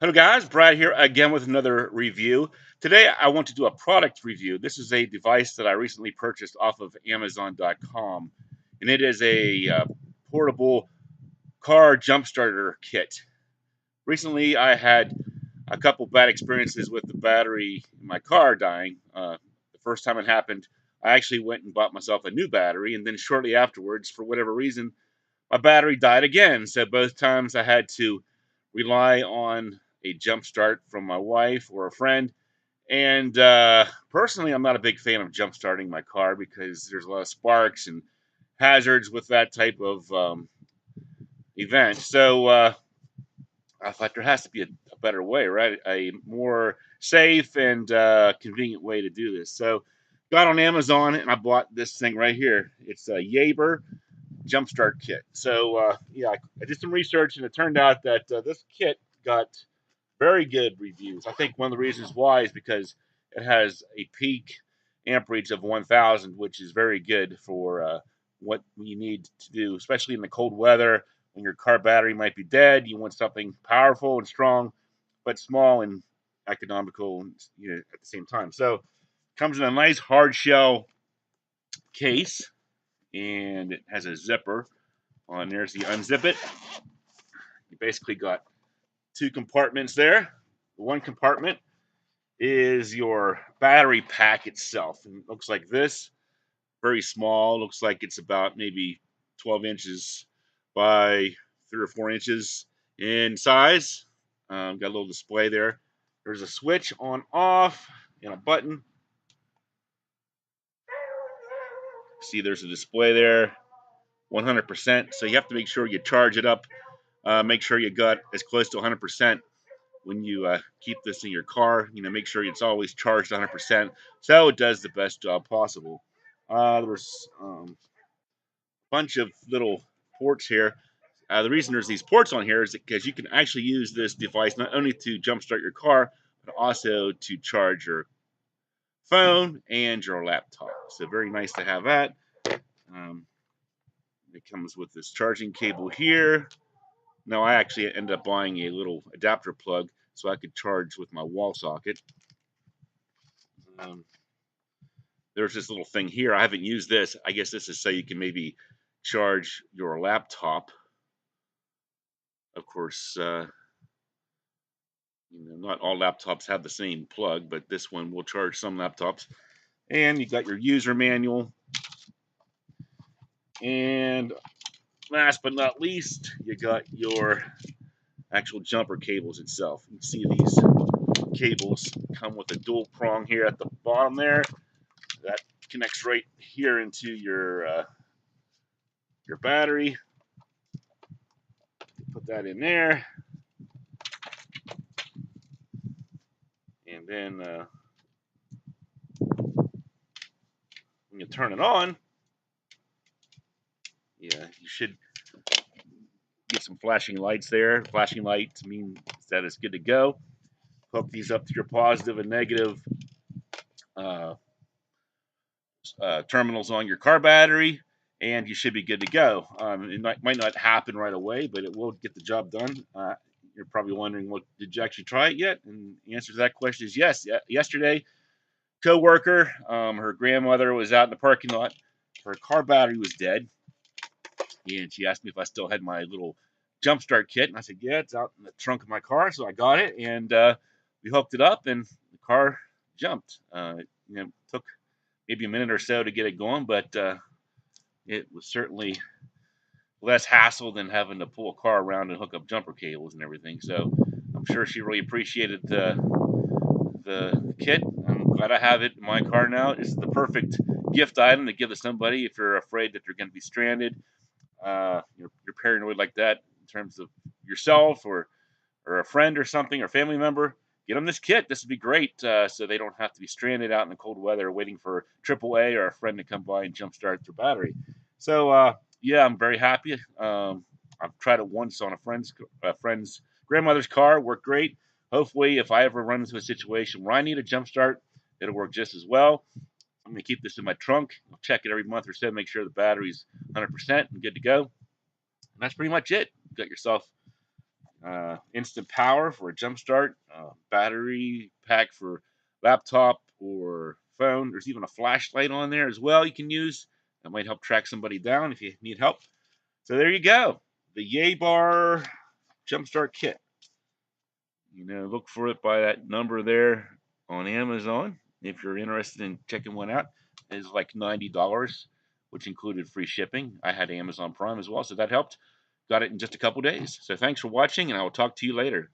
Hello guys, Brad here again with another review. Today I want to do a product review. This is a device that I recently purchased off of Amazon.com, and it is a portable car jump starter kit. Recently I had a couple bad experiences with the battery in my car dying. The first time it happened, I actually went and bought myself a new battery, and then shortly afterwards, for whatever reason, my battery died again. So both times I had to rely on a jump start from my wife or a friend. And personally, I'm not a big fan of jump starting my car because there's a lot of sparks and hazards with that type of event. So I thought there has to be a better way, right? A more safe and convenient way to do this. So got on Amazon and I bought this thing right here. It's a Yaber jumpstart kit. So yeah, I did some research and it turned out that this kit got very good reviews. I think one of the reasons why is because it has a peak amperage of 1,000, which is very good for what you need to do, especially in the cold weather when your car battery might be dead. You want something powerful and strong, but small and economical, at the same time. So it comes in a nice hard shell case, and it has a zipper on there. So you unzip it. You basically got two compartments there. The one compartment is your battery pack itself. And it looks like this, very small. Looks like it's about maybe 12 inches by 3 or 4 inches in size. Got a little display there. There's a switch on off and a button. See, there's a display there, 100%. So you have to make sure you charge it up. Make sure you got as close to 100% when you keep this in your car. Make sure it's always charged 100%, so it does the best job possible. There's a bunch of little ports here. The reason there's these ports on here is because you can actually use this device not only to jumpstart your car, but also to charge your phone and your laptop. So very nice to have that. Um, it comes with this charging cable here. Now I actually ended up buying a little adapter plug so I could charge with my wall socket. Um, there's this little thing here. I haven't used this. I guess this is so you can maybe charge your laptop. Of course, not all laptops have the same plug, but this one will charge some laptops. And you got your user manual. And last but not least, you got your actual jumper cables itself. You can see these cables come with a dual prong here at the bottom there. That connects right here into your battery. Put that in there, and then when you turn it on, yeah, you should get some flashing lights there. Flashing lights mean that it's good to go. Hook these up to your positive and negative uh, terminals on your car battery, and you should be good to go. It might not happen right away, but it will get the job done. You're probably wondering, well, did you actually try it yet? And the answer to that question is yes. Yesterday, coworker, her grandmother was out in the parking lot. Her car battery was dead, and she asked me if I still had my little jump start kit, and I said, yeah, it's out in the trunk of my car. So I got it, and we hooked it up, and the car jumped. It took maybe a minute or so to get it going, but it was certainly less hassle than having to pull a car around and hook up jumper cables and everything. So I'm sure she really appreciated the kit. I'm glad I have it in my car now. It's the perfect gift item to give to somebody if you're afraid that they're going to be stranded. You're paranoid like that in terms of yourself or a friend or something or family member. Get them this kit. This would be great, so they don't have to be stranded out in the cold weather waiting for AAA or a friend to come by and jumpstart their battery. So yeah, I'm very happy. I've tried it once on a friend's grandmother's car. Worked great. Hopefully, if I ever run into a situation where I need a jump start, it'll work just as well. I'm going to keep this in my trunk. I'll check it every month or so, make sure the battery's 100% and good to go. And that's pretty much it. You got yourself instant power for a jump start, battery pack for laptop or phone. There's even a flashlight on there as well you can use. That might help track somebody down if you need help. So there you go. The Yaber Jumpstart Kit. Look for it by that number there on Amazon if you're interested in checking one out. It's like $90, which included free shipping. I had Amazon Prime as well, so that helped. Got it in just a couple days. So thanks for watching, and I will talk to you later.